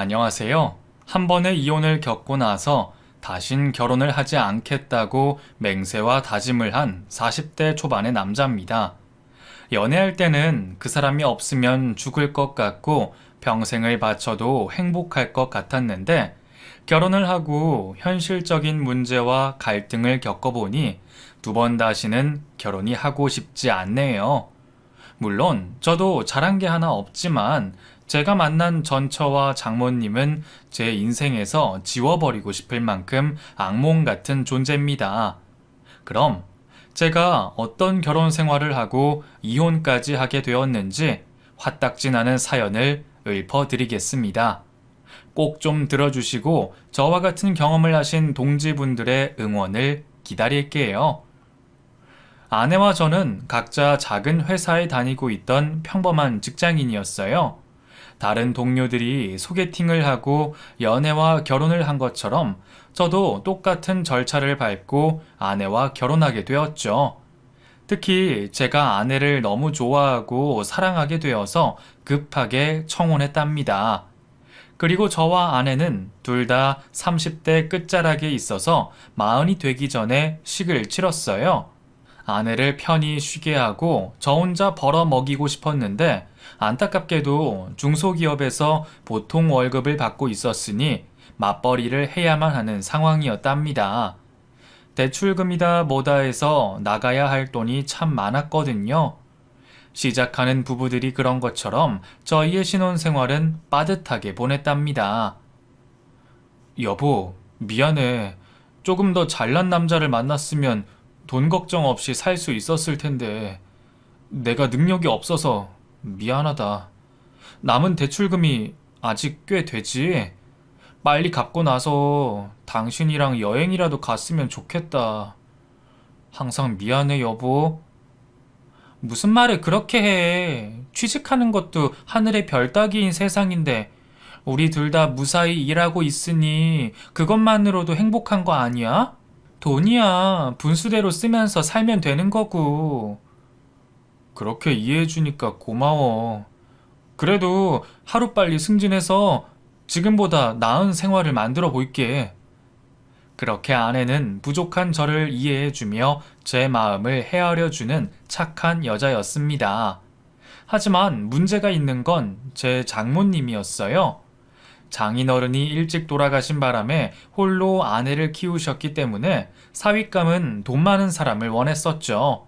안녕하세요. 한 번의 이혼을 겪고 나서 다신 결혼을 하지 않겠다고 맹세와 다짐을 한 40대 초반의 남자입니다. 연애할 때는 그 사람이 없으면 죽을 것 같고 평생을 바쳐도 행복할 것 같았는데 결혼을 하고 현실적인 문제와 갈등을 겪어보니 두 번 다시는 결혼이 하고 싶지 않네요. 물론 저도 잘한 게 하나 없지만 제가 만난 전처와 장모님은 제 인생에서 지워버리고 싶을 만큼 악몽 같은 존재입니다. 그럼 제가 어떤 결혼 생활을 하고 이혼까지 하게 되었는지 화딱지 나는 사연을 읊어드리겠습니다. 꼭 좀 들어주시고 저와 같은 경험을 하신 동지분들의 응원을 기다릴게요. 아내와 저는 각자 작은 회사에 다니고 있던 평범한 직장인이었어요. 다른 동료들이 소개팅을 하고 연애와 결혼을 한 것처럼 저도 똑같은 절차를 밟고 아내와 결혼하게 되었죠. 특히 제가 아내를 너무 좋아하고 사랑하게 되어서 급하게 청혼했답니다. 그리고 저와 아내는 둘 다 30대 끝자락에 있어서 마흔이 되기 전에 식을 치렀어요. 아내를 편히 쉬게 하고 저 혼자 벌어 먹이고 싶었는데 안타깝게도 중소기업에서 보통 월급을 받고 있었으니 맞벌이를 해야만 하는 상황이었답니다. 대출금이다 뭐다 해서 나가야 할 돈이 참 많았거든요. 시작하는 부부들이 그런 것처럼 저희의 신혼생활은 빠듯하게 보냈답니다. 여보, 미안해. 조금 더 잘난 남자를 만났으면 돈 걱정 없이 살 수 있었을 텐데 내가 능력이 없어서 미안하다. 남은 대출금이 아직 꽤 되지? 빨리 갚고 나서 당신이랑 여행이라도 갔으면 좋겠다. 항상 미안해, 여보. 무슨 말을 그렇게 해. 취직하는 것도 하늘의 별 따기인 세상인데 우리 둘 다 무사히 일하고 있으니 그것만으로도 행복한 거 아니야? 돈이야. 분수대로 쓰면서 살면 되는 거고. 그렇게 이해해주니까 고마워. 그래도 하루빨리 승진해서 지금보다 나은 생활을 만들어 볼게. 그렇게 아내는 부족한 저를 이해해주며 제 마음을 헤아려주는 착한 여자였습니다. 하지만 문제가 있는 건 제 장모님이었어요. 장인어른이 일찍 돌아가신 바람에 홀로 아내를 키우셨기 때문에 사윗감은 돈 많은 사람을 원했었죠.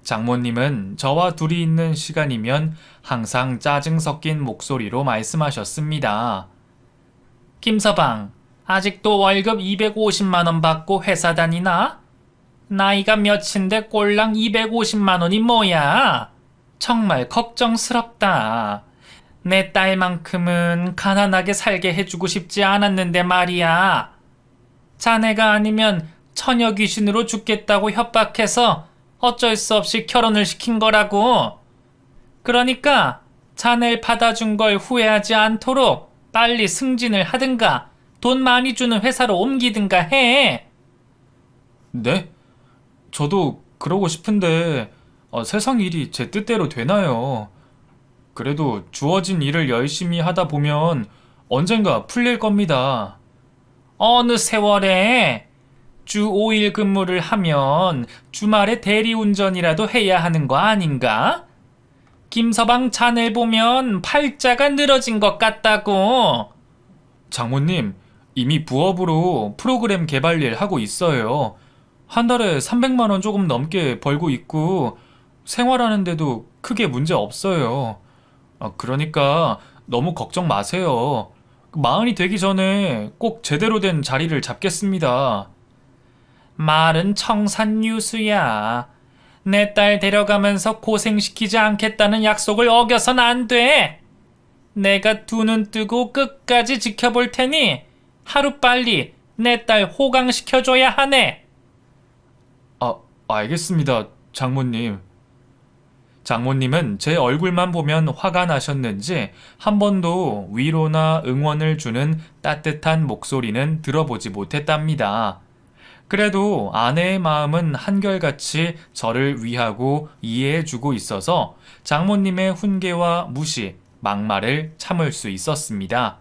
장모님은 저와 둘이 있는 시간이면 항상 짜증 섞인 목소리로 말씀하셨습니다. 김서방, 아직도 월급 250만 원 받고 회사 다니나? 나이가 몇인데 꼴랑 250만 원이 뭐야? 정말 걱정스럽다. 내 딸만큼은 가난하게 살게 해주고 싶지 않았는데 말이야. 자네가 아니면 처녀 귀신으로 죽겠다고 협박해서 어쩔 수 없이 결혼을 시킨 거라고. 그러니까 자네를 받아준 걸 후회하지 않도록 빨리 승진을 하든가 돈 많이 주는 회사로 옮기든가 해. 네? 저도 그러고 싶은데 세상 일이 제 뜻대로 되나요? 그래도 주어진 일을 열심히 하다 보면 언젠가 풀릴 겁니다. 어느 세월에 주 5일 근무를 하면 주말에 대리운전이라도 해야 하는 거 아닌가? 김서방 자네 보면 팔자가 늘어진 것 같다고. 장모님, 이미 부업으로 프로그램 개발 일 하고 있어요. 한 달에 300만 원 조금 넘게 벌고 있고 생활하는데도 크게 문제 없어요. 그러니까 너무 걱정 마세요. 마흔이 되기 전에 꼭 제대로 된 자리를 잡겠습니다. 말은 청산유수야. 내 딸 데려가면서 고생시키지 않겠다는 약속을 어겨선 안 돼. 내가 두 눈 뜨고 끝까지 지켜볼 테니 하루빨리 내 딸 호강시켜줘야 하네. 알겠습니다, 장모님. 장모님은 제 얼굴만 보면 화가 나셨는지 한 번도 위로나 응원을 주는 따뜻한 목소리는 들어보지 못했답니다. 그래도 아내의 마음은 한결같이 저를 위하고 이해해주고 있어서 장모님의 훈계와 무시, 막말을 참을 수 있었습니다.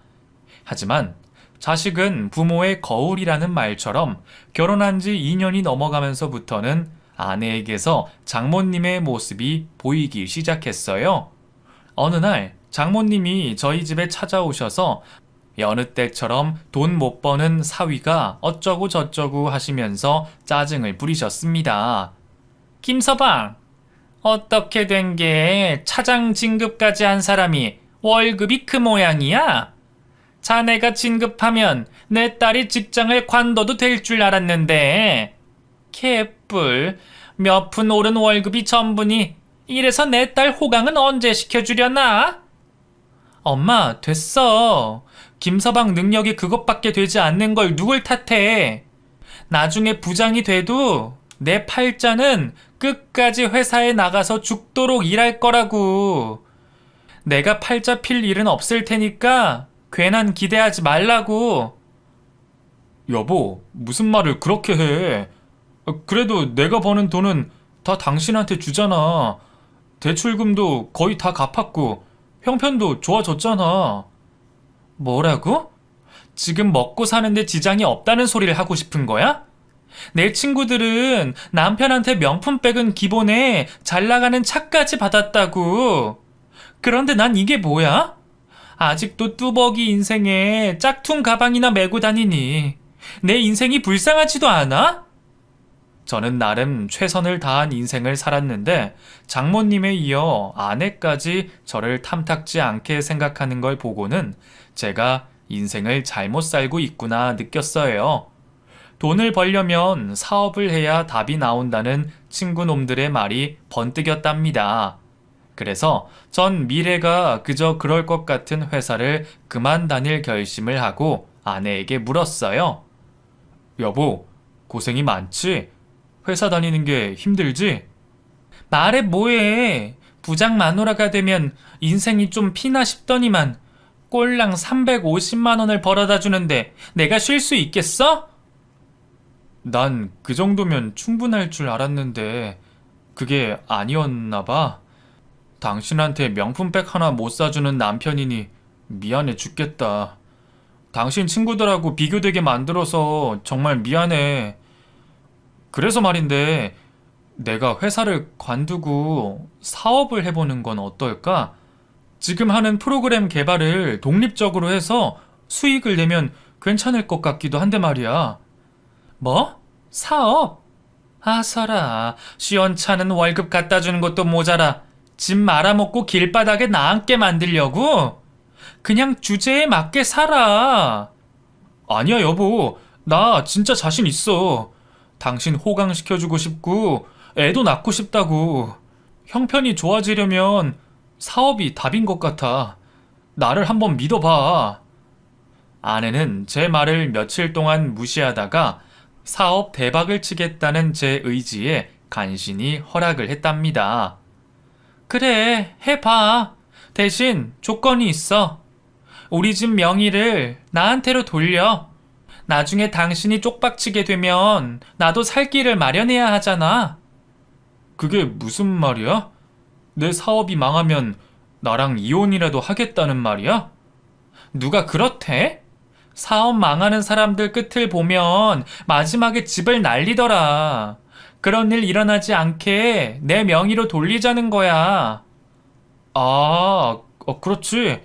하지만 자식은 부모의 거울이라는 말처럼 결혼한 지 2년이 넘어가면서부터는 아내에게서 장모님의 모습이 보이기 시작했어요. 어느 날 장모님이 저희 집에 찾아오셔서 여느 때처럼 돈 못 버는 사위가 어쩌고 저쩌고 하시면서 짜증을 부리셨습니다. 김서방, 어떻게 된 게 차장 진급까지 한 사람이 월급이 그 모양이야? 자네가 진급하면 내 딸이 직장을 관둬도 될 줄 알았는데. 개뿔, 몇 푼 오른 월급이 전부니 이래서 내 딸 호강은 언제 시켜주려나? 엄마, 됐어. 김서방 능력이 그것밖에 되지 않는 걸 누굴 탓해. 나중에 부장이 돼도 내 팔자는 끝까지 회사에 나가서 죽도록 일할 거라고. 내가 팔자 필 일은 없을 테니까 괜한 기대하지 말라고. 여보, 무슨 말을 그렇게 해. 그래도 내가 버는 돈은 다 당신한테 주잖아. 대출금도 거의 다 갚았고 형편도 좋아졌잖아. 뭐라고? 지금 먹고 사는데 지장이 없다는 소리를 하고 싶은 거야? 내 친구들은 남편한테 명품백은 기본에 잘 나가는 차까지 받았다고. 그런데 난 이게 뭐야? 아직도 뚜벅이 인생에 짝퉁 가방이나 메고 다니니 내 인생이 불쌍하지도 않아? 저는 나름 최선을 다한 인생을 살았는데 장모님에 이어 아내까지 저를 탐탁지 않게 생각하는 걸 보고는 제가 인생을 잘못 살고 있구나 느꼈어요. 돈을 벌려면 사업을 해야 답이 나온다는 친구놈들의 말이 번뜩였답니다. 그래서 전 미래가 그저 그럴 것 같은 회사를 그만 다닐 결심을 하고 아내에게 물었어요. 여보, 고생이 많지? 회사 다니는 게 힘들지? 말해 뭐해. 부장 마누라가 되면 인생이 좀 피나 싶더니만 꼴랑 350만 원을 벌어다 주는데 내가 쉴 수 있겠어? 난 그 정도면 충분할 줄 알았는데 그게 아니었나 봐. 당신한테 명품백 하나 못 사주는 남편이니 미안해 죽겠다. 당신 친구들하고 비교되게 만들어서 정말 미안해. 그래서 말인데 내가 회사를 관두고 사업을 해보는 건 어떨까? 지금 하는 프로그램 개발을 독립적으로 해서 수익을 내면 괜찮을 것 같기도 한데 말이야. 뭐? 사업? 아서라, 시원찮은 월급 갖다 주는 것도 모자라 집 말아먹고 길바닥에 나앉게 만들려고? 그냥 주제에 맞게 살아. 아니야 여보, 나 진짜 자신 있어. 당신 호강시켜주고 싶고 애도 낳고 싶다고. 형편이 좋아지려면 사업이 답인 것 같아. 나를 한번 믿어봐. 아내는 제 말을 며칠 동안 무시하다가 사업 대박을 치겠다는 제 의지에 간신히 허락을 했답니다. 그래, 해봐. 대신 조건이 있어. 우리 집 명의를 나한테로 돌려. 나중에 당신이 쪽박치게 되면 나도 살 길을 마련해야 하잖아. 그게 무슨 말이야? 내 사업이 망하면 나랑 이혼이라도 하겠다는 말이야? 누가 그렇대? 사업 망하는 사람들 끝을 보면 마지막에 집을 날리더라. 그런 일 일어나지 않게 내 명의로 돌리자는 거야. 그렇지.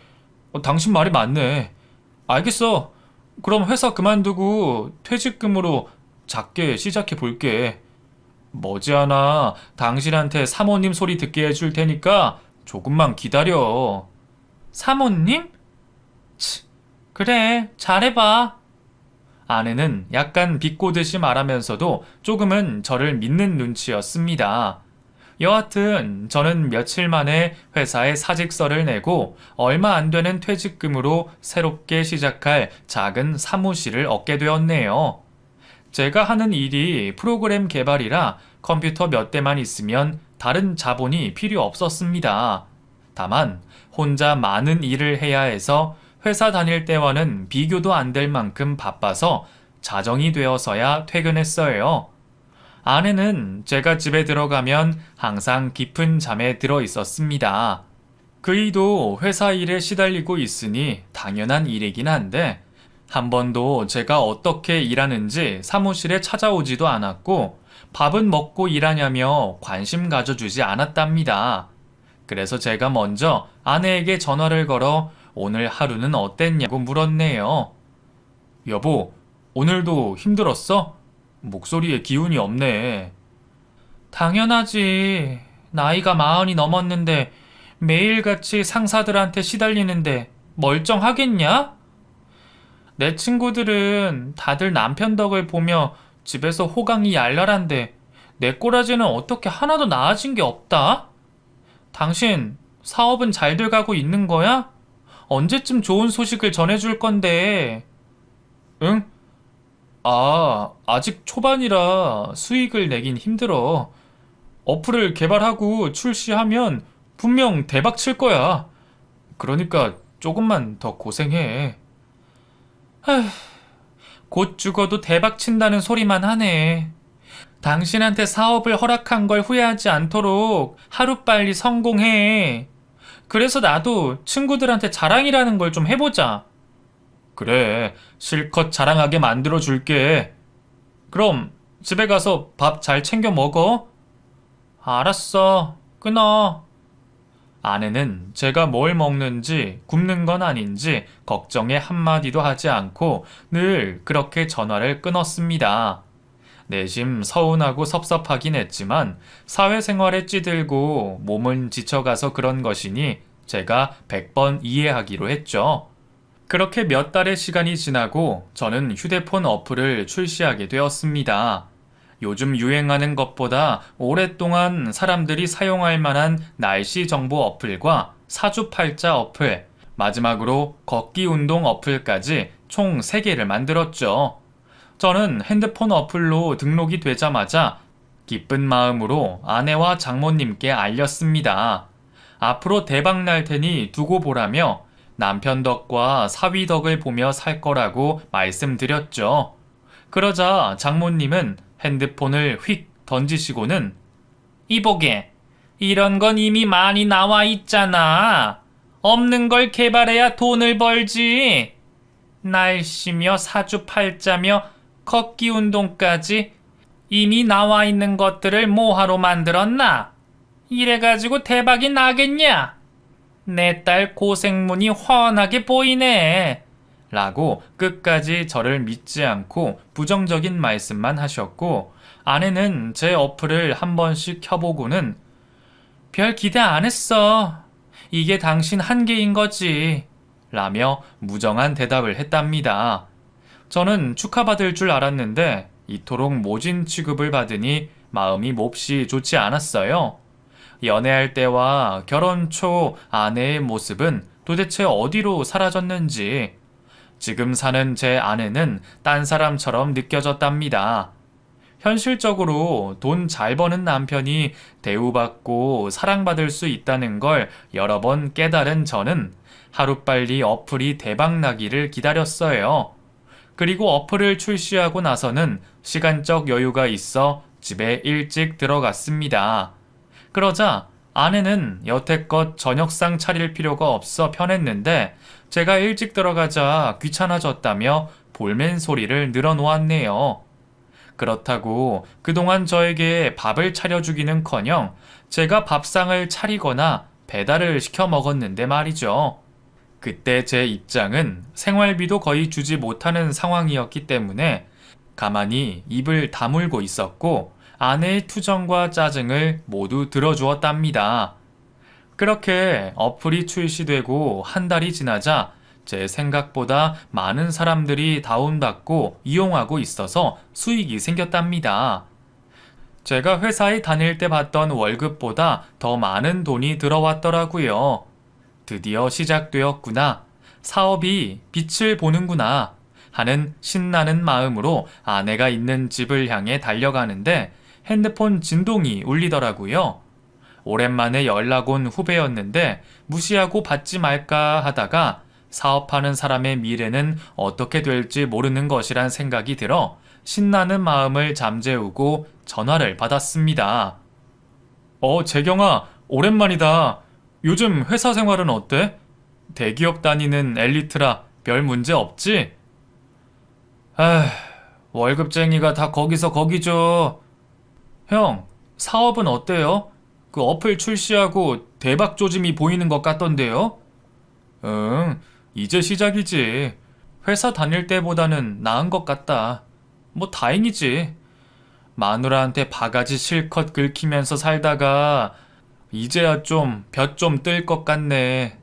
당신 말이 맞네. 알겠어. 그럼 회사 그만두고 퇴직금으로 작게 시작해 볼게. 머지않아 당신한테 사모님 소리 듣게 해줄 테니까 조금만 기다려. 사모님? 치, 그래, 잘해봐. 아내는 약간 비꼬듯이 말하면서도 조금은 저를 믿는 눈치였습니다. 여하튼 저는 며칠 만에 회사에 사직서를 내고 얼마 안 되는 퇴직금으로 새롭게 시작할 작은 사무실을 얻게 되었네요. 제가 하는 일이 프로그램 개발이라 컴퓨터 몇 대만 있으면 다른 자본이 필요 없었습니다. 다만 혼자 많은 일을 해야 해서 회사 다닐 때와는 비교도 안 될 만큼 바빠서 자정이 되어서야 퇴근했어요. 아내는 제가 집에 들어가면 항상 깊은 잠에 들어 있었습니다. 그이도 회사 일에 시달리고 있으니 당연한 일이긴 한데 한 번도 제가 어떻게 일하는지 사무실에 찾아오지도 않았고 밥은 먹고 일하냐며 관심 가져주지 않았답니다. 그래서 제가 먼저 아내에게 전화를 걸어 오늘 하루는 어땠냐고 물었네요. 여보, 오늘도 힘들었어? 목소리에 기운이 없네. 당연하지. 나이가 40이 넘었는데 매일같이 상사들한테 시달리는데 멀쩡하겠냐? 내 친구들은 다들 남편 덕을 보며 집에서 호강이 얄랄한데 내 꼬라지는 어떻게 하나도 나아진 게 없다? 당신 사업은 잘 돼가고 있는 거야? 언제쯤 좋은 소식을 전해줄 건데? 응? 아직 초반이라 수익을 내긴 힘들어. 어플을 개발하고 출시하면 분명 대박 칠 거야. 그러니까 조금만 더 고생해. 곧 죽어도 대박 친다는 소리만 하네. 당신한테 사업을 허락한 걸 후회하지 않도록 하루빨리 성공해. 그래서 나도 친구들한테 자랑이라는 걸 좀 해보자. 그래, 실컷 자랑하게 만들어 줄게. 그럼 집에 가서 밥 잘 챙겨 먹어. 알았어, 끊어. 아내는 제가 뭘 먹는지 굶는 건 아닌지 걱정에 한마디도 하지 않고 늘 그렇게 전화를 끊었습니다. 내심 서운하고 섭섭하긴 했지만 사회생활에 찌들고 몸은 지쳐가서 그런 것이니 제가 100번 이해하기로 했죠. 그렇게 몇 달의 시간이 지나고 저는 휴대폰 어플을 출시하게 되었습니다. 요즘 유행하는 것보다 오랫동안 사람들이 사용할 만한 날씨 정보 어플과 사주팔자 어플, 마지막으로 걷기 운동 어플까지 총 3개를 만들었죠. 저는 핸드폰 어플로 등록이 되자마자 기쁜 마음으로 아내와 장모님께 알렸습니다. 앞으로 대박 날 테니 두고 보라며 남편 덕과 사위 덕을 보며 살 거라고 말씀드렸죠. 그러자 장모님은 핸드폰을 휙 던지시고는 이보게, 이런 건 이미 많이 나와 있잖아. 없는 걸 개발해야 돈을 벌지. 날씨며 사주팔자며 걷기 운동까지 이미 나와 있는 것들을 뭐하러 만들었나? 이래가지고 대박이 나겠냐? 내 딸 고생문이 훤하게 보이네. 라고 끝까지 저를 믿지 않고 부정적인 말씀만 하셨고 아내는 제 어플을 한 번씩 켜보고는 별 기대 안 했어. 이게 당신 한계인 거지. 라며 무정한 대답을 했답니다. 저는 축하받을 줄 알았는데 이토록 모진 취급을 받으니 마음이 몹시 좋지 않았어요. 연애할 때와 결혼 초 아내의 모습은 도대체 어디로 사라졌는지 지금 사는 제 아내는 딴 사람처럼 느껴졌답니다. 현실적으로 돈 잘 버는 남편이 대우받고 사랑받을 수 있다는 걸 여러 번 깨달은 저는 하루빨리 어플이 대박나기를 기다렸어요. 그리고 어플을 출시하고 나서는 시간적 여유가 있어 집에 일찍 들어갔습니다. 그러자 아내는 여태껏 저녁상 차릴 필요가 없어 편했는데 제가 일찍 들어가자 귀찮아졌다며 볼멘 소리를 늘어놓았네요. 그렇다고 그동안 저에게 밥을 차려주기는커녕 제가 밥상을 차리거나 배달을 시켜 먹었는데 말이죠. 그때 제 입장은 생활비도 거의 주지 못하는 상황이었기 때문에 가만히 입을 다물고 있었고 아내의 투정과 짜증을 모두 들어주었답니다. 그렇게 어플이 출시되고 한 달이 지나자 제 생각보다 많은 사람들이 다운받고 이용하고 있어서 수익이 생겼답니다. 제가 회사에 다닐 때 받던 월급보다 더 많은 돈이 들어왔더라고요. 드디어 시작되었구나. 사업이 빛을 보는구나. 하는 신나는 마음으로 아내가 있는 집을 향해 달려가는데 핸드폰 진동이 울리더라고요. 오랜만에 연락 온 후배였는데 무시하고 받지 말까 하다가 사업하는 사람의 미래는 어떻게 될지 모르는 것이란 생각이 들어 신나는 마음을 잠재우고 전화를 받았습니다. 재경아, 오랜만이다. 요즘 회사 생활은 어때? 대기업 다니는 엘리트라 별 문제 없지? 아, 월급쟁이가 다 거기서 거기죠. 형, 사업은 어때요? 그 어플 출시하고 대박 조짐이 보이는 것 같던데요? 응, 이제 시작이지. 회사 다닐 때보다는 나은 것 같다. 뭐 다행이지. 마누라한테 바가지 실컷 긁히면서 살다가 이제야 좀 볕 좀 뜰 것 같네.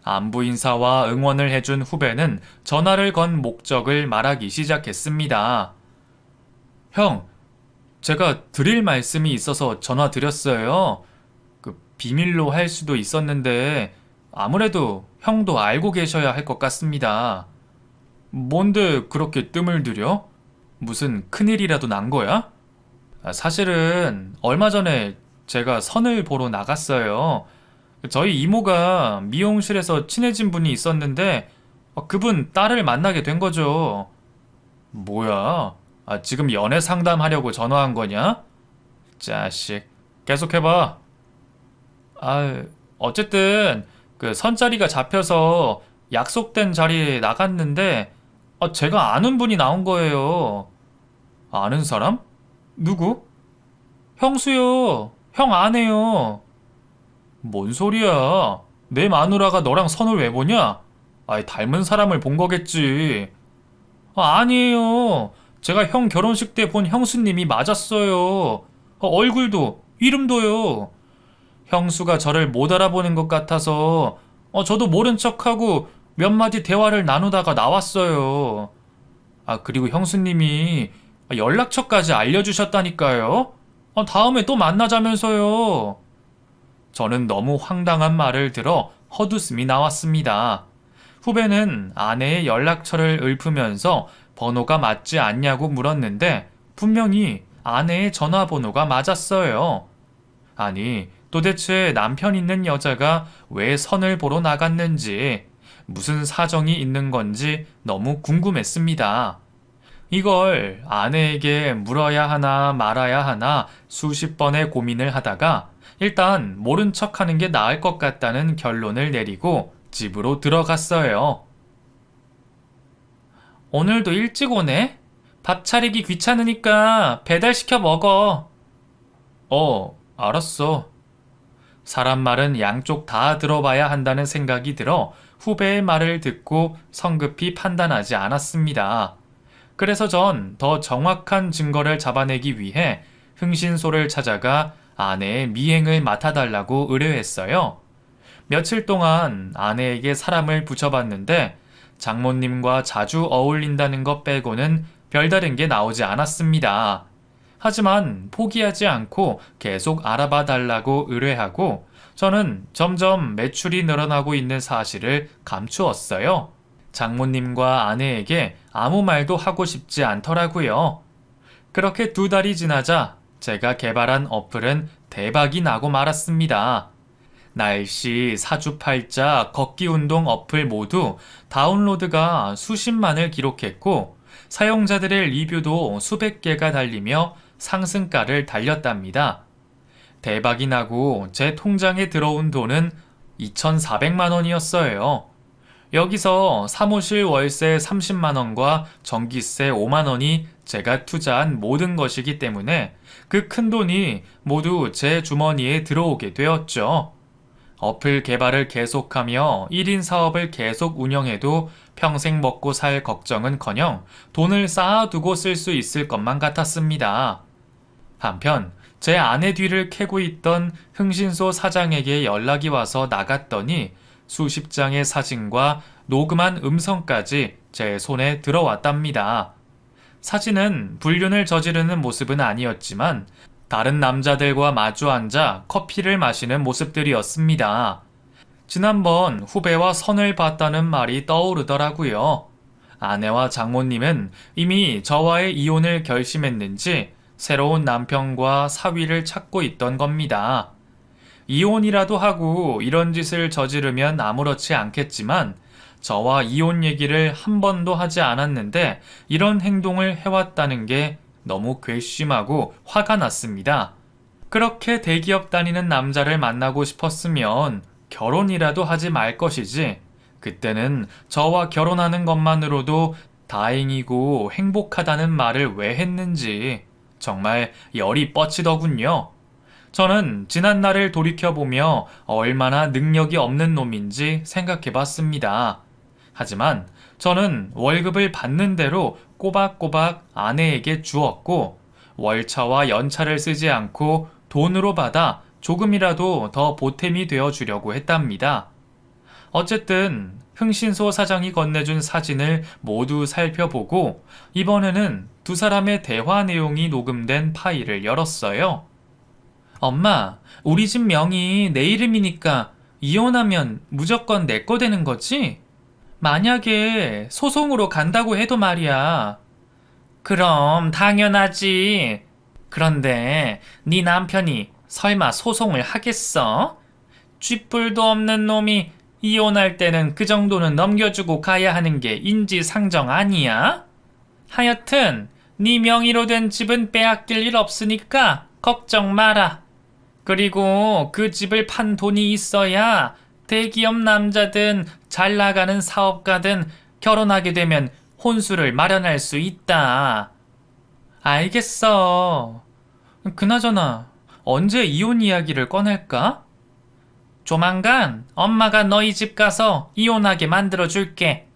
안부 인사와 응원을 해준 후배는 전화를 건 목적을 말하기 시작했습니다. 형, 제가 드릴 말씀이 있어서 전화 드렸어요. 그 비밀로 할 수도 있었는데 아무래도 형도 알고 계셔야 할 것 같습니다. 뭔데 그렇게 뜸을 들여? 무슨 큰일이라도 난 거야? 사실은 얼마 전에 제가 선을 보러 나갔어요. 저희 이모가 미용실에서 친해진 분이 있었는데 그분 딸을 만나게 된 거죠. 뭐야? 지금 연애 상담하려고 전화한 거냐? 자식, 계속해봐. 아, 어쨌든 그 선자리가 잡혀서 약속된 자리에 나갔는데 제가 아는 분이 나온 거예요. 아는 사람? 누구? 형수요. 형 아내요. 뭔 소리야? 내 마누라가 너랑 선을 왜 보냐? 닮은 사람을 본 거겠지. 아니에요. 제가 형 결혼식 때 본 형수님이 맞았어요. 얼굴도, 이름도요. 형수가 저를 못 알아보는 것 같아서 저도 모른 척하고 몇 마디 대화를 나누다가 나왔어요. 그리고 형수님이 연락처까지 알려주셨다니까요. 다음에 또 만나자면서요. 저는 너무 황당한 말을 들어 헛웃음이 나왔습니다. 후배는 아내의 연락처를 읊으면서 번호가 맞지 않냐고 물었는데 분명히 아내의 전화번호가 맞았어요. 아니, 도대체 남편 있는 여자가 왜 선을 보러 나갔는지, 무슨 사정이 있는 건지 너무 궁금했습니다. 이걸 아내에게 물어야 하나 말아야 하나 수십 번의 고민을 하다가 일단 모른 척 하는 게 나을 것 같다는 결론을 내리고 집으로 들어갔어요. 오늘도 일찍 오네? 밥 차리기 귀찮으니까 배달시켜 먹어. 알았어. 사람 말은 양쪽 다 들어봐야 한다는 생각이 들어 후배의 말을 듣고 성급히 판단하지 않았습니다. 그래서 전 더 정확한 증거를 잡아내기 위해 흥신소를 찾아가 아내의 미행을 맡아달라고 의뢰했어요. 며칠 동안 아내에게 사람을 붙여봤는데 장모님과 자주 어울린다는 것 빼고는 별다른 게 나오지 않았습니다. 하지만 포기하지 않고 계속 알아봐 달라고 의뢰하고 저는 점점 매출이 늘어나고 있는 사실을 감추었어요. 장모님과 아내에게 아무 말도 하고 싶지 않더라고요. 그렇게 2달이 지나자 제가 개발한 어플은 대박이 나고 말았습니다. 날씨, 사주팔자, 걷기운동 어플 모두 다운로드가 수십만을 기록했고 사용자들의 리뷰도 수백 개가 달리며 상승가를 달렸답니다. 대박이 나고 제 통장에 들어온 돈은 2,400만 원이었어요. 여기서 사무실 월세 30만 원과 전기세 5만 원이 제가 투자한 모든 것이기 때문에 그 큰 돈이 모두 제 주머니에 들어오게 되었죠. 어플 개발을 계속하며 1인 사업을 계속 운영해도 평생 먹고 살 걱정은커녕 돈을 쌓아두고 쓸 수 있을 것만 같았습니다. 한편 제 아내 뒤를 캐고 있던 흥신소 사장에게 연락이 와서 나갔더니 수십 장의 사진과 녹음한 음성까지 제 손에 들어왔답니다. 사진은 불륜을 저지르는 모습은 아니었지만 다른 남자들과 마주 앉아 커피를 마시는 모습들이었습니다. 지난번 후배와 선을 봤다는 말이 떠오르더라고요. 아내와 장모님은 이미 저와의 이혼을 결심했는지 새로운 남편과 사위를 찾고 있던 겁니다. 이혼이라도 하고 이런 짓을 저지르면 아무렇지 않겠지만 저와 이혼 얘기를 한 번도 하지 않았는데 이런 행동을 해왔다는 게 너무 괘씸하고 화가 났습니다. 그렇게 대기업 다니는 남자를 만나고 싶었으면 결혼이라도 하지 말 것이지. 그때는 저와 결혼하는 것만으로도 다행이고 행복하다는 말을 왜 했는지 정말 열이 뻗치더군요. 저는 지난 날을 돌이켜보며 얼마나 능력이 없는 놈인지 생각해 봤습니다. 하지만 저는 월급을 받는 대로 꼬박꼬박 아내에게 주었고, 월차와 연차를 쓰지 않고 돈으로 받아 조금이라도 더 보탬이 되어 주려고 했답니다. 어쨌든 흥신소 사장이 건네준 사진을 모두 살펴보고 이번에는 두 사람의 대화 내용이 녹음된 파일을 열었어요. 엄마, 우리 집 명의 내 이름이니까 이혼하면 무조건 내 거 되는 거지? 만약에 소송으로 간다고 해도 말이야. 그럼 당연하지. 그런데 네 남편이 설마 소송을 하겠어? 쥐뿔도 없는 놈이 이혼할 때는 그 정도는 넘겨주고 가야 하는 게 인지상정 아니야? 하여튼 네 명의로 된 집은 빼앗길 일 없으니까 걱정 마라. 그리고 그 집을 판 돈이 있어야 대기업 남자든 잘 나가는 사업가든 결혼하게 되면 혼수를 마련할 수 있다. 알겠어. 그나저나 언제 이혼 이야기를 꺼낼까? 조만간 엄마가 너희 집 가서 이혼하게 만들어줄게.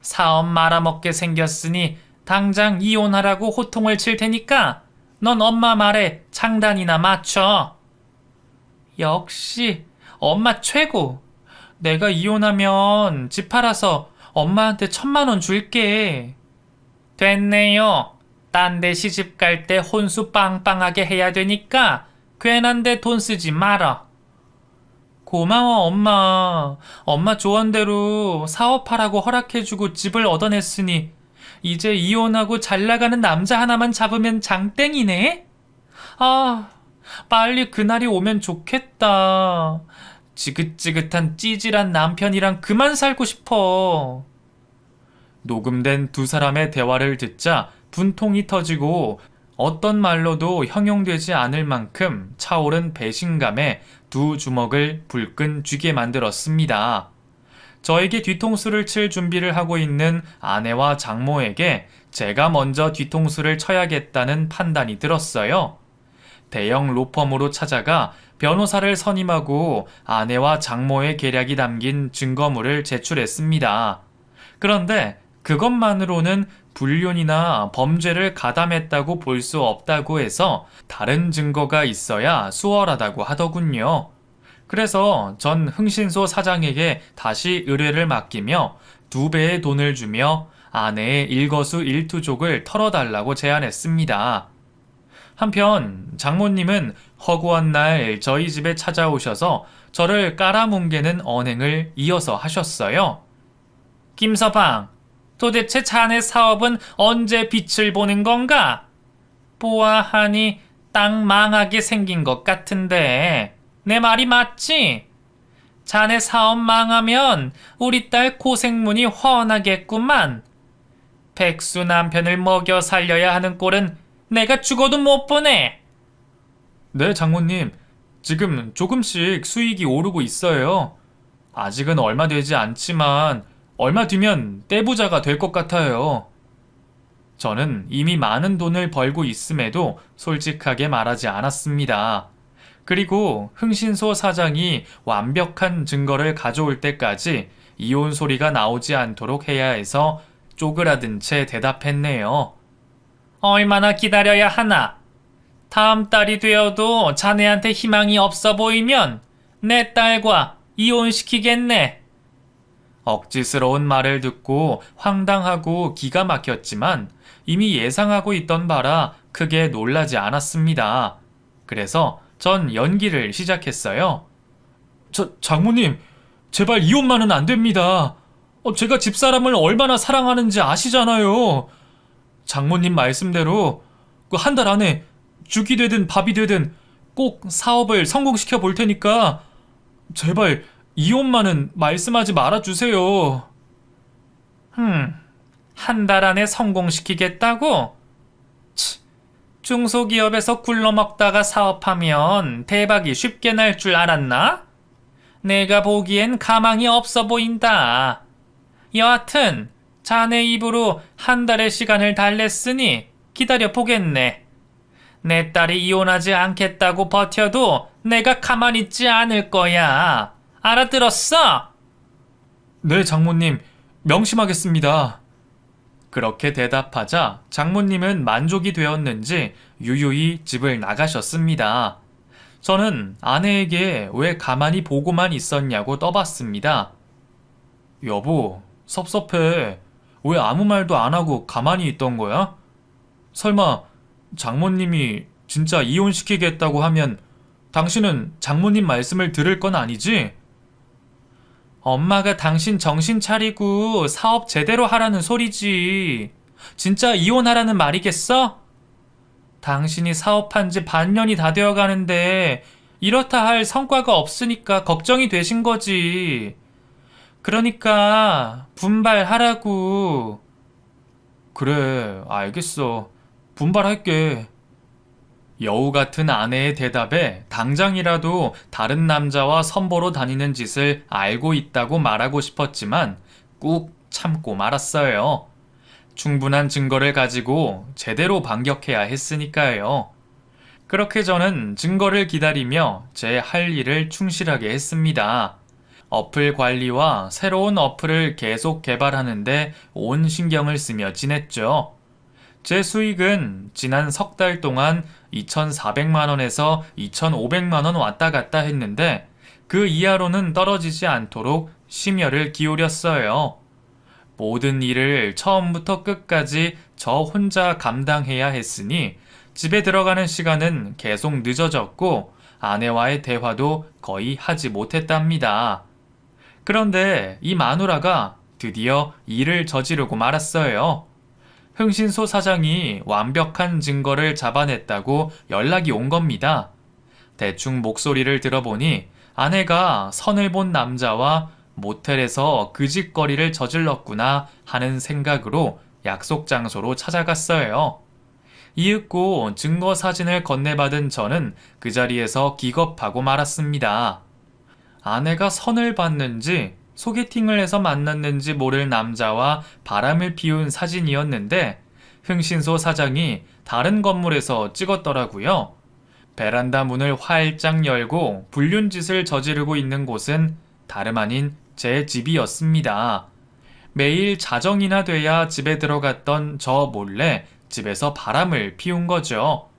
사업 말아먹게 생겼으니 당장 이혼하라고 호통을 칠 테니까 넌 엄마 말에 장단이나 맞춰. 역시 엄마 최고. 내가 이혼하면 집 팔아서 엄마한테 1,000,000원 줄게. 됐네요. 딴 데 시집 갈 때 혼수 빵빵하게 해야 되니까 괜한 데 돈 쓰지 마라. 고마워 엄마. 엄마 조언대로 사업하라고 허락해주고 집을 얻어냈으니 이제 이혼하고 잘 나가는 남자 하나만 잡으면 장땡이네? 아, 빨리 그날이 오면 좋겠다. 지긋지긋한 찌질한 남편이랑 그만 살고 싶어. 녹음된 두 사람의 대화를 듣자 분통이 터지고 어떤 말로도 형용되지 않을 만큼 차오른 배신감에 두 주먹을 불끈 쥐게 만들었습니다. 저에게 뒤통수를 칠 준비를 하고 있는 아내와 장모에게 제가 먼저 뒤통수를 쳐야겠다는 판단이 들었어요. 대형 로펌으로 찾아가 변호사를 선임하고 아내와 장모의 계략이 담긴 증거물을 제출했습니다. 그런데 그것만으로는 불륜이나 범죄를 가담했다고 볼 수 없다고 해서 다른 증거가 있어야 수월하다고 하더군요. 그래서 전 흥신소 사장에게 다시 의뢰를 맡기며 2배의 돈을 주며 아내의 일거수일투족을 털어달라고 제안했습니다. 한편 장모님은 허구한 날 저희 집에 찾아오셔서 저를 깔아뭉개는 언행을 이어서 하셨어요. 김서방, 도대체 자네 사업은 언제 빛을 보는 건가? 보아하니 딱 망하게 생긴 것 같은데 내 말이 맞지? 자네 사업 망하면 우리 딸 고생문이 훤하겠구만. 백수 남편을 먹여 살려야 하는 꼴은 내가 죽어도 못 보네. 네, 장모님. 지금 조금씩 수익이 오르고 있어요. 아직은 얼마 되지 않지만 얼마 뒤면 떼부자가 될 것 같아요. 저는 이미 많은 돈을 벌고 있음에도 솔직하게 말하지 않았습니다. 그리고 흥신소 사장이 완벽한 증거를 가져올 때까지 이혼 소리가 나오지 않도록 해야 해서 쪼그라든 채 대답했네요. 얼마나 기다려야 하나? 다음 달이 되어도 자네한테 희망이 없어 보이면 내 딸과 이혼시키겠네. 억지스러운 말을 듣고 황당하고 기가 막혔지만 이미 예상하고 있던 바라 크게 놀라지 않았습니다. 그래서 전 연기를 시작했어요. 장모님, 제발 이혼만은 안 됩니다. 제가 집사람을 얼마나 사랑하는지 아시잖아요. 장모님 말씀대로 한 달 안에 죽이 되든 밥이 되든 꼭 사업을 성공시켜 볼 테니까 제발 이혼만은 말씀하지 말아주세요. 한 달 안에 성공시키겠다고? 중소기업에서 굴러먹다가 사업하면 대박이 쉽게 날 줄 알았나? 내가 보기엔 가망이 없어 보인다. 여하튼 자네 입으로 한 달의 시간을 달랬으니 기다려 보겠네. 내 딸이 이혼하지 않겠다고 버텨도 내가 가만히 있지 않을 거야. 알아들었어? 네, 장모님. 명심하겠습니다. 그렇게 대답하자 장모님은 만족이 되었는지 유유히 집을 나가셨습니다. 저는 아내에게 왜 가만히 보고만 있었냐고 떠봤습니다. 여보, 섭섭해. 왜 아무 말도 안 하고 가만히 있던 거야? 설마 장모님이 진짜 이혼시키겠다고 하면 당신은 장모님 말씀을 들을 건 아니지? 엄마가 당신 정신 차리고 사업 제대로 하라는 소리지. 진짜 이혼하라는 말이겠어? 당신이 사업한 지 반년이 다 되어 가는데 이렇다 할 성과가 없으니까 걱정이 되신 거지. 그러니까 분발하라고. 그래, 알겠어. 분발할게. 여우 같은 아내의 대답에 당장이라도 다른 남자와 선보러 다니는 짓을 알고 있다고 말하고 싶었지만 꾹 참고 말았어요. 충분한 증거를 가지고 제대로 반격해야 했으니까요. 그렇게 저는 증거를 기다리며 제 할 일을 충실하게 했습니다. 어플 관리와 새로운 어플을 계속 개발하는데 온 신경을 쓰며 지냈죠. 제 수익은 지난 석 달 동안 2,400만 원에서 2,500만 원 왔다 갔다 했는데 그 이하로는 떨어지지 않도록 심혈을 기울였어요. 모든 일을 처음부터 끝까지 저 혼자 감당해야 했으니 집에 들어가는 시간은 계속 늦어졌고 아내와의 대화도 거의 하지 못했답니다. 그런데 이 마누라가 드디어 일을 저지르고 말았어요. 흥신소 사장이 완벽한 증거를 잡아냈다고 연락이 온 겁니다. 대충 목소리를 들어보니 아내가 선을 본 남자와 모텔에서 그 짓거리를 저질렀구나 하는 생각으로 약속 장소로 찾아갔어요. 이윽고 증거 사진을 건네받은 저는 그 자리에서 기겁하고 말았습니다. 아내가 선을 봤는지 소개팅을 해서 만났는지 모를 남자와 바람을 피운 사진이었는데 흥신소 사장이 다른 건물에서 찍었더라고요. 베란다 문을 활짝 열고 불륜짓을 저지르고 있는 곳은 다름 아닌 제 집이었습니다. 매일 자정이나 돼야 집에 들어갔던 저 몰래 집에서 바람을 피운 거죠.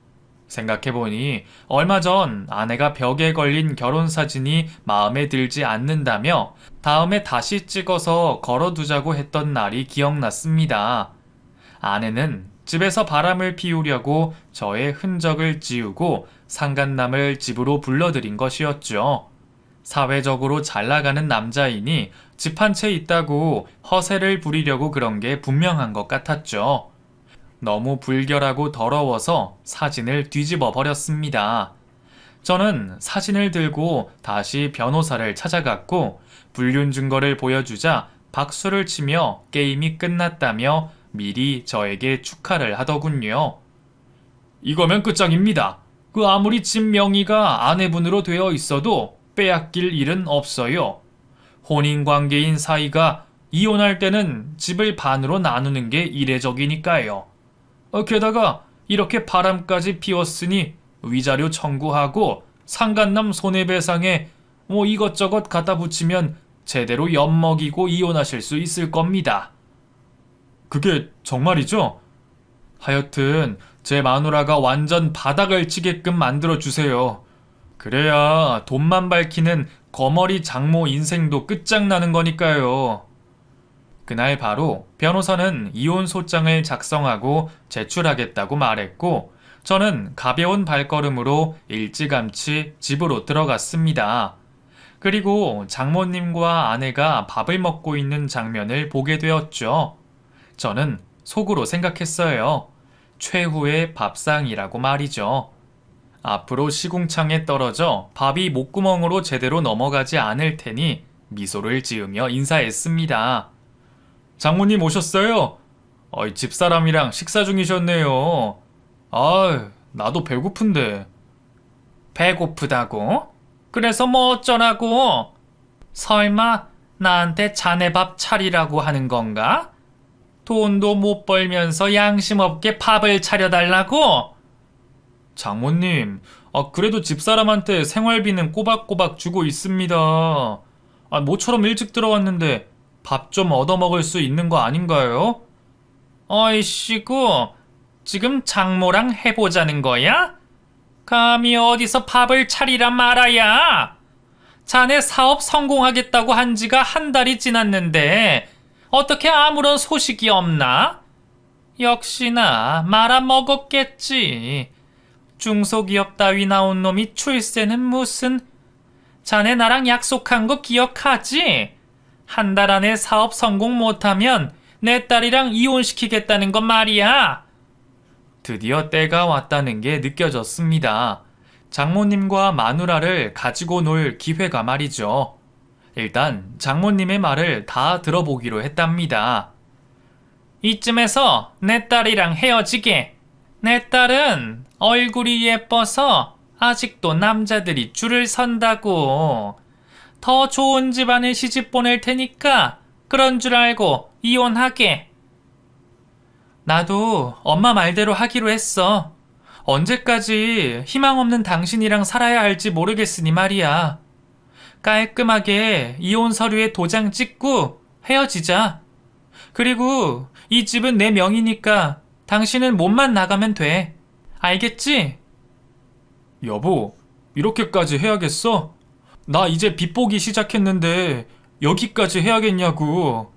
생각해보니 얼마 전 아내가 벽에 걸린 결혼사진이 마음에 들지 않는다며 다음에 다시 찍어서 걸어두자고 했던 날이 기억났습니다. 아내는 집에서 바람을 피우려고 저의 흔적을 지우고 상간남을 집으로 불러들인 것이었죠. 사회적으로 잘 나가는 남자이니 집 한 채 있다고 허세를 부리려고 그런 게 분명한 것 같았죠. 너무 불결하고 더러워서 사진을 뒤집어 버렸습니다. 저는 사진을 들고 다시 변호사를 찾아갔고 불륜 증거를 보여주자 박수를 치며 게임이 끝났다며 미리 저에게 축하를 하더군요. 이거면 끝장입니다. 그 아무리 집 명의가 아내분으로 되어 있어도 빼앗길 일은 없어요. 혼인관계인 사이가 이혼할 때는 집을 반으로 나누는 게 이례적이니까요. 게다가 이렇게 바람까지 피웠으니 위자료 청구하고 상간남 손해배상에 이것저것 갖다 붙이면 제대로 엿먹이고 이혼하실 수 있을 겁니다. 그게 정말이죠? 하여튼 제 마누라가 완전 바닥을 치게끔 만들어주세요. 그래야 돈만 밝히는 거머리 장모 인생도 끝장나는 거니까요. 그날 바로 변호사는 이혼 소장을 작성하고 제출하겠다고 말했고 저는 가벼운 발걸음으로 일찌감치 집으로 들어갔습니다. 그리고 장모님과 아내가 밥을 먹고 있는 장면을 보게 되었죠. 저는 속으로 생각했어요. 최후의 밥상이라고 말이죠. 앞으로 시궁창에 떨어져 밥이 목구멍으로 제대로 넘어가지 않을 테니 미소를 지으며 인사했습니다. 장모님 오셨어요? 집사람이랑 식사 중이셨네요. 나도 배고픈데. 배고프다고? 그래서 뭐 어쩌라고? 설마 나한테 자네 밥 차리라고 하는 건가? 돈도 못 벌면서 양심 없게 밥을 차려달라고? 장모님, 그래도 집사람한테 생활비는 꼬박꼬박 주고 있습니다. 모처럼 일찍 들어왔는데 밥 좀 얻어먹을 수 있는 거 아닌가요? 어이씨구, 지금 장모랑 해보자는 거야? 감히 어디서 밥을 차리라 말아야! 자네 사업 성공하겠다고 한 지가 한 달이 지났는데 어떻게 아무런 소식이 없나? 역시나 말아먹었겠지. 중소기업 따위 나온 놈이 출세는 무슨. 자네 나랑 약속한 거 기억하지? 한 달 안에 사업 성공 못하면 내 딸이랑 이혼시키겠다는 건 말이야. 드디어 때가 왔다는 게 느껴졌습니다. 장모님과 마누라를 가지고 놀 기회가 말이죠. 일단 장모님의 말을 다 들어보기로 했답니다. 이쯤에서 내 딸이랑 헤어지게. 내 딸은 얼굴이 예뻐서 아직도 남자들이 줄을 선다고. 더 좋은 집안에 시집 보낼 테니까 그런 줄 알고 이혼하게. 나도 엄마 말대로 하기로 했어. 언제까지 희망 없는 당신이랑 살아야 할지 모르겠으니 말이야. 깔끔하게 이혼 서류에 도장 찍고 헤어지자. 그리고 이 집은 내 명의니까 당신은 몸만 나가면 돼. 알겠지? 여보, 이렇게까지 해야겠어? 나 이제 빚 보기 시작했는데 여기까지 해야겠냐고.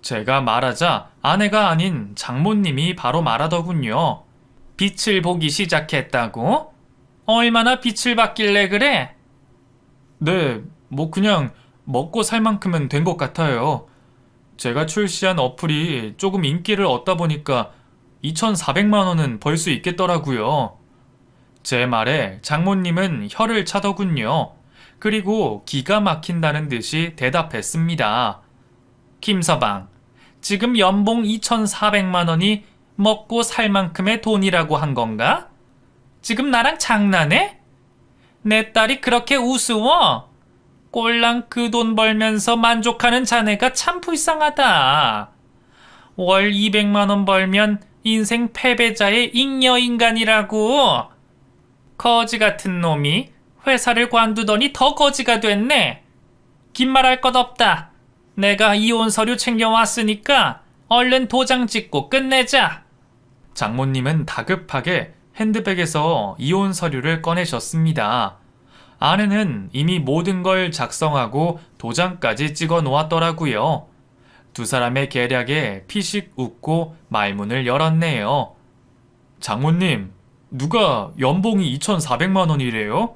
제가 말하자 아내가 아닌 장모님이 바로 말하더군요. 빛을 보기 시작했다고? 얼마나 빛을 받길래 그래? 네, 그냥 먹고 살 만큼은 된 것 같아요. 제가 출시한 어플이 조금 인기를 얻다 보니까 2,400만 원은 벌 수 있겠더라고요. 제 말에 장모님은 혀를 차더군요. 그리고 기가 막힌다는 듯이 대답했습니다. 김서방, 지금 연봉 2,400만 원이 먹고 살 만큼의 돈이라고 한 건가? 지금 나랑 장난해? 내 딸이 그렇게 우스워? 꼴랑 그 돈 벌면서 만족하는 자네가 참 불쌍하다. 월 200만 원 벌면 인생 패배자의 잉여인간이라고. 거지 같은 놈이 회사를 관두더니 더 거지가 됐네. 긴 말할 것 없다. 내가 이혼 서류 챙겨왔으니까 얼른 도장 찍고 끝내자. 장모님은 다급하게 핸드백에서 이혼 서류를 꺼내셨습니다. 아내는 이미 모든 걸 작성하고 도장까지 찍어 놓았더라고요. 두 사람의 계략에 피식 웃고 말문을 열었네요. 장모님, 누가 연봉이 2,400만 원이래요?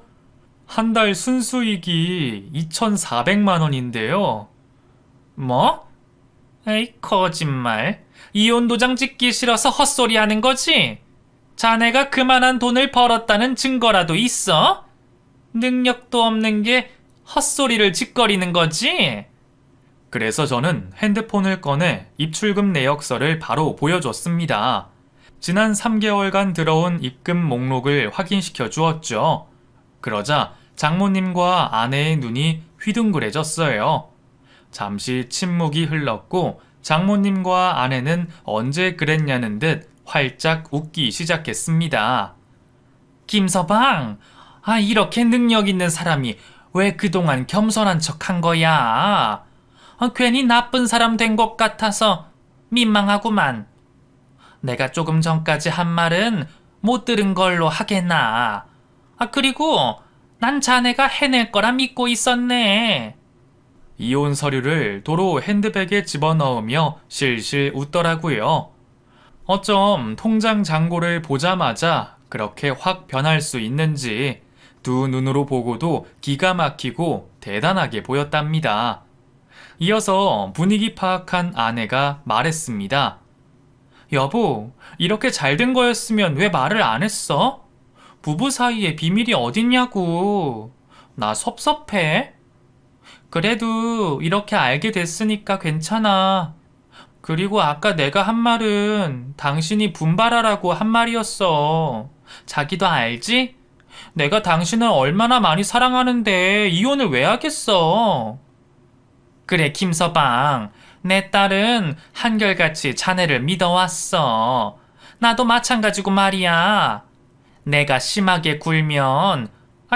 한 달 순수익이 2,400만 원인데요. 뭐? 에이, 거짓말. 이혼 도장 찍기 싫어서 헛소리 하는 거지? 자네가 그만한 돈을 벌었다는 증거라도 있어? 능력도 없는 게 헛소리를 짓거리는 거지? 그래서 저는 핸드폰을 꺼내 입출금 내역서를 바로 보여줬습니다. 지난 3개월간 들어온 입금 목록을 확인시켜 주었죠. 그러자 장모님과 아내의 눈이 휘둥그레졌어요. 잠시 침묵이 흘렀고 장모님과 아내는 언제 그랬냐는 듯 활짝 웃기 시작했습니다. 김서방, 이렇게 능력 있는 사람이 왜 그동안 겸손한 척 한 거야? 괜히 나쁜 사람 된 것 같아서 민망하구만. 내가 조금 전까지 한 말은 못 들은 걸로 하겠나. 그리고 난 자네가 해낼 거라 믿고 있었네. 이혼 서류를 도로 핸드백에 집어넣으며 실실 웃더라고요. 어쩜 통장 잔고를 보자마자 그렇게 확 변할 수 있는지 두 눈으로 보고도 기가 막히고 대단하게 보였답니다. 이어서 분위기 파악한 아내가 말했습니다. 여보, 이렇게 잘 된 거였으면 왜 말을 안 했어? 부부 사이에 비밀이 어딨냐고. 나 섭섭해. 그래도 이렇게 알게 됐으니까 괜찮아. 그리고 아까 내가 한 말은 당신이 분발하라고 한 말이었어. 자기도 알지? 내가 당신을 얼마나 많이 사랑하는데 이혼을 왜 하겠어? 그래, 김서방. 내 딸은 한결같이 자네를 믿어왔어. 나도 마찬가지고 말이야. 내가 심하게 굴면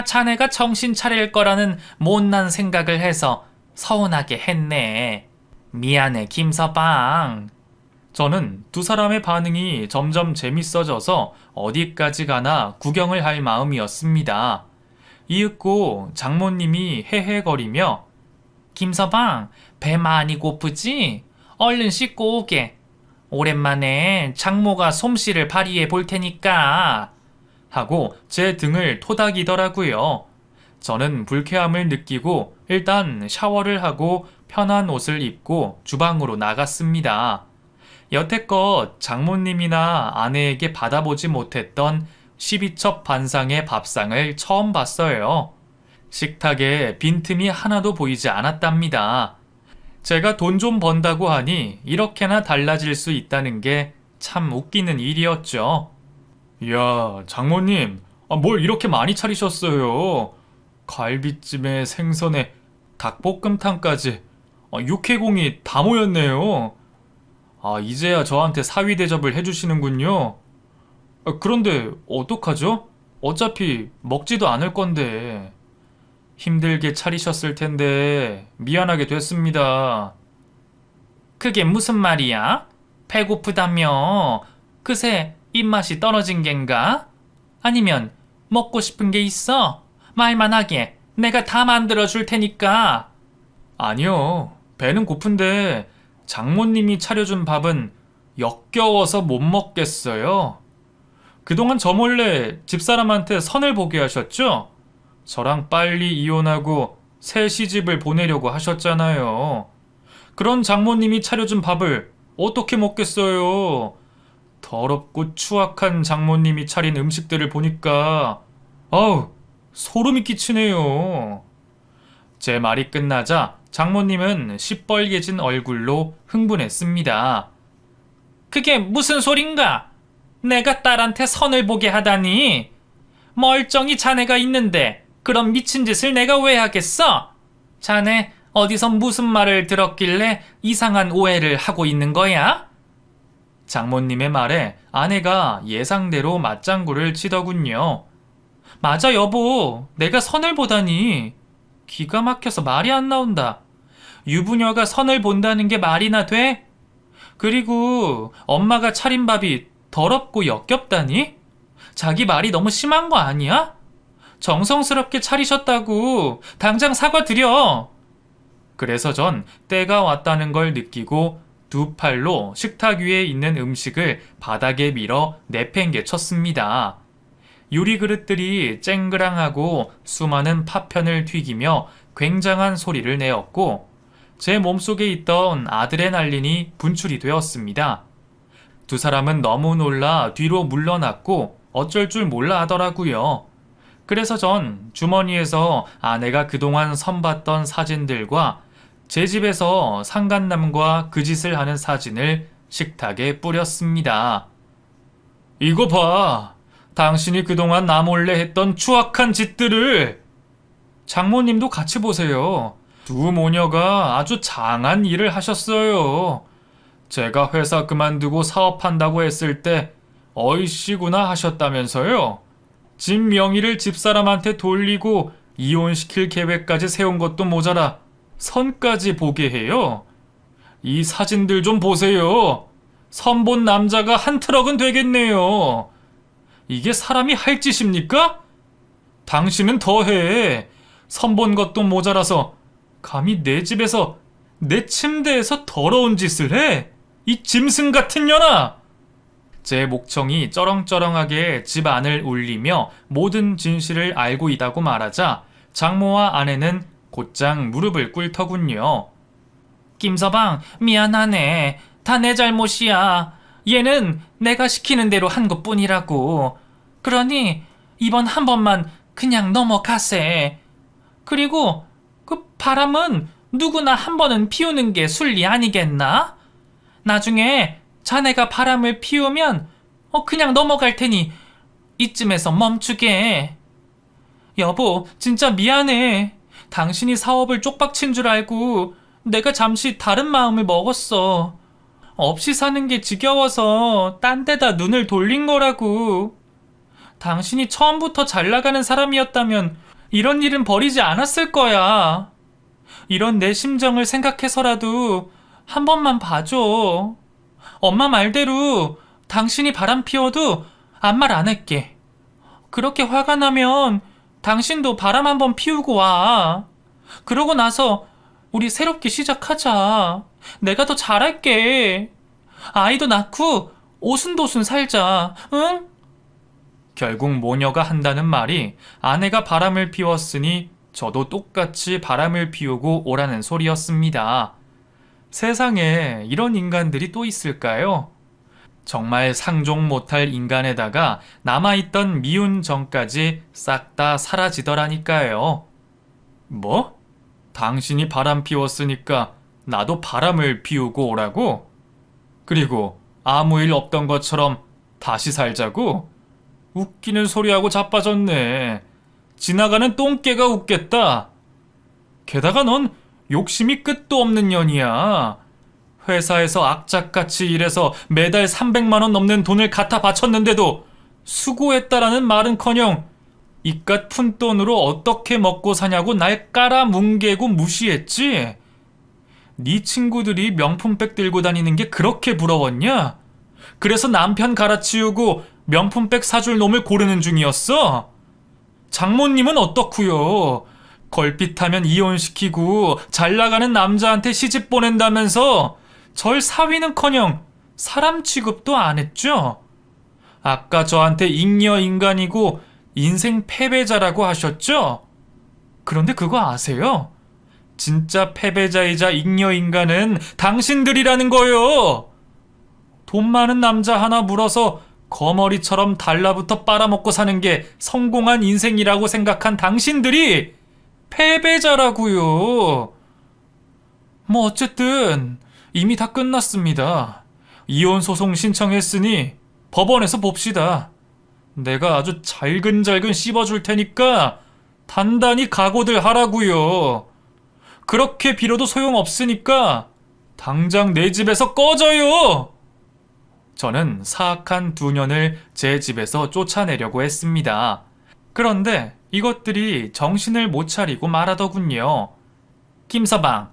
자네가 정신 차릴 거라는 못난 생각을 해서 서운하게 했네. 미안해, 김서방. 저는 두 사람의 반응이 점점 재밌어져서 어디까지 가나 구경을 할 마음이었습니다. 이윽고 장모님이 헤헤거리며 김서방, 배 많이 고프지? 얼른 씻고 오게. 오랜만에 장모가 솜씨를 발휘해 볼 테니까. 하고 제 등을 토닥이더라고요. 저는 불쾌함을 느끼고 일단 샤워를 하고 편한 옷을 입고 주방으로 나갔습니다. 여태껏 장모님이나 아내에게 받아보지 못했던 12첩 반상의 밥상을 처음 봤어요. 식탁에 빈틈이 하나도 보이지 않았답니다. 제가 돈 좀 번다고 하니 이렇게나 달라질 수 있다는 게 참 웃기는 일이었죠. 이야, 장모님, 뭘 이렇게 많이 차리셨어요? 갈비찜에 생선에 닭볶음탕까지 육해공이 다 모였네요. 이제야 저한테 사위 대접을 해주시는군요. 그런데 어떡하죠? 어차피 먹지도 않을 건데. 힘들게 차리셨을 텐데 미안하게 됐습니다. 그게 무슨 말이야? 배고프다며? 그새 입맛이 떨어진 겐가? 아니면 먹고 싶은 게 있어? 말만 하게 내가 다 만들어 줄 테니까. 아니요, 배는 고픈데 장모님이 차려준 밥은 역겨워서 못 먹겠어요. 그동안 저 몰래 집사람한테 선을 보게 하셨죠? 저랑 빨리 이혼하고 새 시집을 보내려고 하셨잖아요. 그런 장모님이 차려준 밥을 어떻게 먹겠어요? 더럽고 추악한 장모님이 차린 음식들을 보니까 소름이 끼치네요. 제 말이 끝나자 장모님은 시뻘개진 얼굴로 흥분했습니다. 그게 무슨 소린가? 내가 딸한테 선을 보게 하다니. 멀쩡히 자네가 있는데 그런 미친 짓을 내가 왜 하겠어? 자네 어디서 무슨 말을 들었길래 이상한 오해를 하고 있는 거야? 장모님의 말에 아내가 예상대로 맞장구를 치더군요. 맞아, 여보. 내가 선을 보다니. 기가 막혀서 말이 안 나온다. 유부녀가 선을 본다는 게 말이나 돼? 그리고 엄마가 차린 밥이 더럽고 역겹다니? 자기 말이 너무 심한 거 아니야? 정성스럽게 차리셨다고 당장 사과드려. 그래서 전 때가 왔다는 걸 느끼고 두 팔로 식탁 위에 있는 음식을 바닥에 밀어 내팽개쳤습니다. 유리 그릇들이 쨍그랑하고 수많은 파편을 튀기며 굉장한 소리를 내었고 제 몸속에 있던 아드레날린이 분출이 되었습니다. 두 사람은 너무 놀라 뒤로 물러났고 어쩔 줄 몰라 하더라고요. 그래서 전 주머니에서 아내가 그동안 선봤던 사진들과 제 집에서 상간남과 그 짓을 하는 사진을 식탁에 뿌렸습니다. 이거 봐. 당신이 그동안 나 몰래 했던 추악한 짓들을. 장모님도 같이 보세요. 두 모녀가 아주 장한 일을 하셨어요. 제가 회사 그만두고 사업한다고 했을 때 어이씨구나 하셨다면서요. 집 명의를 집사람한테 돌리고 이혼시킬 계획까지 세운 것도 모자라 선까지 보게 해요. 이 사진들 좀 보세요. 선 본 남자가 한 트럭은 되겠네요. 이게 사람이 할 짓입니까? 당신은 더해. 선 본 것도 모자라서 감히 내 집에서 내 침대에서 더러운 짓을 해? 이 짐승 같은 년아! 제 목청이 쩌렁쩌렁하게 집 안을 울리며 모든 진실을 알고 있다고 말하자 장모와 아내는 곧장 무릎을 꿇더군요. 김서방, 미안하네. 다 내 잘못이야. 얘는 내가 시키는 대로 한 것뿐이라고. 그러니 이번 한 번만 그냥 넘어가세. 그리고 그 바람은 누구나 한 번은 피우는 게 순리 아니겠나? 나중에 자네가 바람을 피우면 그냥 넘어갈 테니 이쯤에서 멈추게. 여보, 진짜 미안해. 당신이 사업을 쪽박친 줄 알고 내가 잠시 다른 마음을 먹었어. 없이 사는 게 지겨워서 딴 데다 눈을 돌린 거라고. 당신이 처음부터 잘 나가는 사람이었다면 이런 일은 벌이지 않았을 거야. 이런 내 심정을 생각해서라도 한 번만 봐줘. 엄마 말대로 당신이 바람 피워도 아무 말 안 할게. 그렇게 화가 나면 당신도 바람 한번 피우고 와. 그러고 나서 우리 새롭게 시작하자. 내가 더 잘할게. 아이도 낳고 오순도순 살자. 응? 결국 모녀가 한다는 말이 아내가 바람을 피웠으니 저도 똑같이 바람을 피우고 오라는 소리였습니다. 세상에 이런 인간들이 또 있을까요? 정말 상종 못할 인간에다가 남아있던 미운 정까지 싹 다 사라지더라니까요. 뭐? 당신이 바람 피웠으니까 나도 바람을 피우고 오라고? 그리고 아무 일 없던 것처럼 다시 살자고? 웃기는 소리하고 자빠졌네. 지나가는 똥개가 웃겠다. 게다가 넌 욕심이 끝도 없는 년이야. 회사에서 악착같이 일해서 매달 300만 원 넘는 돈을 갖다 바쳤는데도 수고했다라는 말은커녕 이깟 푼돈으로 어떻게 먹고 사냐고 날 깔아뭉개고 무시했지? 네 친구들이 명품백 들고 다니는 게 그렇게 부러웠냐? 그래서 남편 갈아치우고 명품백 사줄 놈을 고르는 중이었어? 장모님은 어떻구요? 걸핏하면 이혼시키고 잘 나가는 남자한테 시집 보낸다면서 절 사위는커녕 사람 취급도 안 했죠? 아까 저한테 잉여인간이고 인생 패배자라고 하셨죠? 그런데 그거 아세요? 진짜 패배자이자 잉여인간은 당신들이라는 거요! 돈 많은 남자 하나 물어서 거머리처럼 달라붙어 빨아먹고 사는 게 성공한 인생이라고 생각한 당신들이 패배자라고요. 뭐 어쨌든 이미 다 끝났습니다. 이혼 소송 신청했으니 법원에서 봅시다. 내가 아주 잘근잘근 씹어줄 테니까 단단히 각오들 하라고요. 그렇게 빌어도 소용없으니까 당장 내 집에서 꺼져요. 저는 사악한 두 년을 제 집에서 쫓아내려고 했습니다. 그런데 이것들이 정신을 못 차리고 말하더군요. 김서방,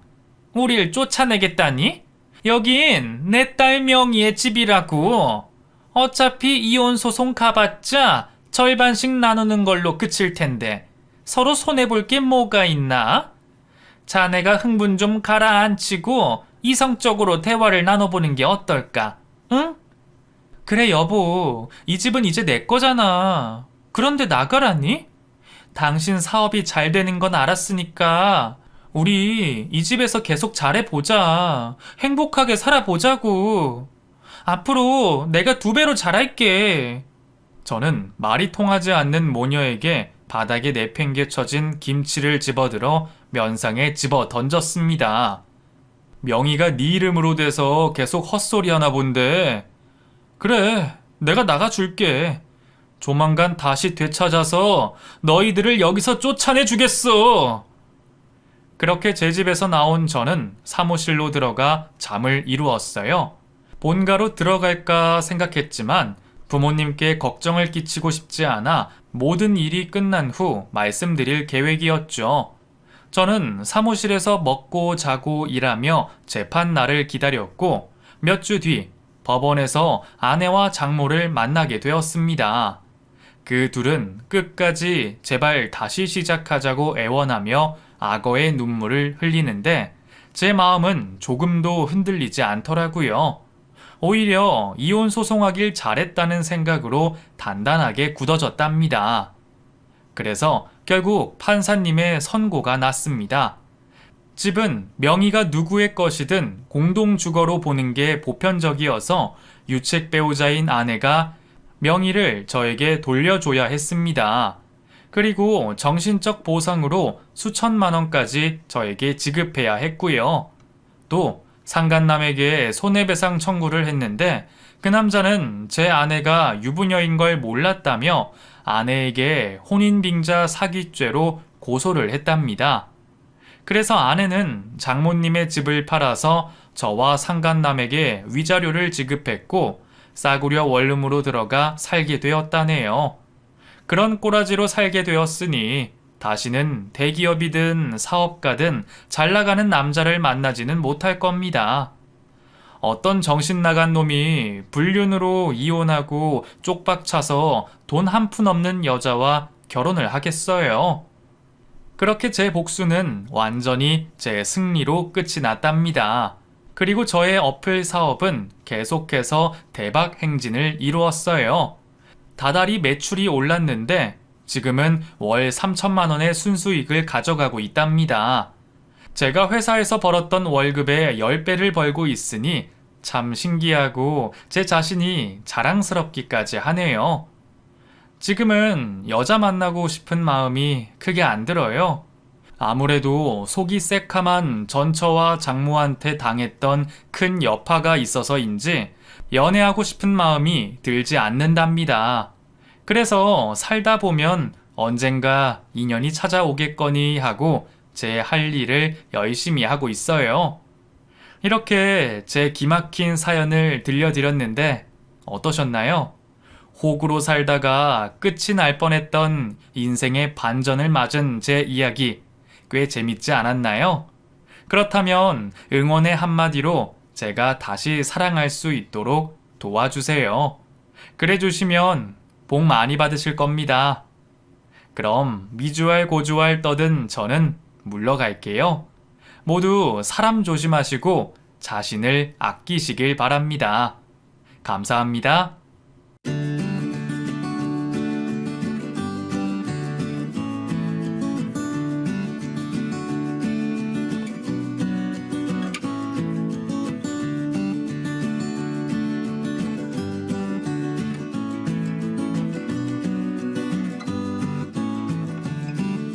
우릴 쫓아내겠다니? 여긴 내 딸 명의의 집이라고. 어차피 이혼 소송 가봤자 절반씩 나누는 걸로 그칠 텐데 서로 손해볼 게 뭐가 있나? 자네가 흥분 좀 가라앉히고 이성적으로 대화를 나눠보는 게 어떨까? 응? 그래 여보, 이 집은 이제 내 거잖아. 그런데 나가라니? 당신 사업이 잘 되는 건 알았으니까 우리 이 집에서 계속 잘해보자. 행복하게 살아보자고. 앞으로 내가 2배로 잘할게. 저는 말이 통하지 않는 모녀에게 바닥에 내팽개쳐진 김치를 집어들어 면상에 집어 던졌습니다. 명의가 네 이름으로 돼서 계속 헛소리 하나 본데. 그래, 내가 나가줄게. 조만간 다시 되찾아서 너희들을 여기서 쫓아내 주겠어. 그렇게 제 집에서 나온 저는 사무실로 들어가 잠을 이루었어요. 본가로 들어갈까 생각했지만 부모님께 걱정을 끼치고 싶지 않아 모든 일이 끝난 후 말씀드릴 계획이었죠. 저는 사무실에서 먹고 자고 일하며 재판 날을 기다렸고 몇 주 뒤 법원에서 아내와 장모를 만나게 되었습니다. 그 둘은 끝까지 제발 다시 시작하자고 애원하며 악어의 눈물을 흘리는데 제 마음은 조금도 흔들리지 않더라고요. 오히려 이혼 소송하길 잘했다는 생각으로 단단하게 굳어졌답니다. 그래서 결국 판사님의 선고가 났습니다. 집은 명의가 누구의 것이든 공동주거로 보는 게 보편적이어서 유책 배우자인 아내가 명의를 저에게 돌려줘야 했습니다. 그리고 정신적 보상으로 수천만 원까지 저에게 지급해야 했고요. 또 상간남에게 손해배상 청구를 했는데 그 남자는 제 아내가 유부녀인 걸 몰랐다며 아내에게 혼인빙자 사기죄로 고소를 했답니다. 그래서 아내는 장모님의 집을 팔아서 저와 상간남에게 위자료를 지급했고 싸구려 원룸으로 들어가 살게 되었다네요. 그런 꼬라지로 살게 되었으니 다시는 대기업이든 사업가든 잘 나가는 남자를 만나지는 못할 겁니다. 어떤 정신 나간 놈이 불륜으로 이혼하고 쪽박 차서 돈 한 푼 없는 여자와 결혼을 하겠어요. 그렇게 제 복수는 완전히 제 승리로 끝이 났답니다. 그리고 저의 어플 사업은 계속해서 대박 행진을 이루었어요. 다달이 매출이 올랐는데 지금은 월 3천만 원의 순수익을 가져가고 있답니다. 제가 회사에서 벌었던 월급의 10배를 벌고 있으니 참 신기하고 제 자신이 자랑스럽기까지 하네요. 지금은 여자 만나고 싶은 마음이 크게 안 들어요. 아무래도 속이 새카만 전처와 장모한테 당했던 큰 여파가 있어서인지 연애하고 싶은 마음이 들지 않는답니다. 그래서 살다 보면 언젠가 인연이 찾아오겠거니 하고 제 할 일을 열심히 하고 있어요. 이렇게 제 기막힌 사연을 들려드렸는데 어떠셨나요? 호구로 살다가 끝이 날 뻔했던 인생의 반전을 맞은 제 이야기 꽤 재밌지 않았나요? 그렇다면 응원의 한마디로 제가 다시 사랑할 수 있도록 도와주세요. 그래 주시면 복 많이 받으실 겁니다. 그럼 미주알 고주알 떠든 저는 물러갈게요. 모두 사람 조심하시고 자신을 아끼시길 바랍니다. 감사합니다.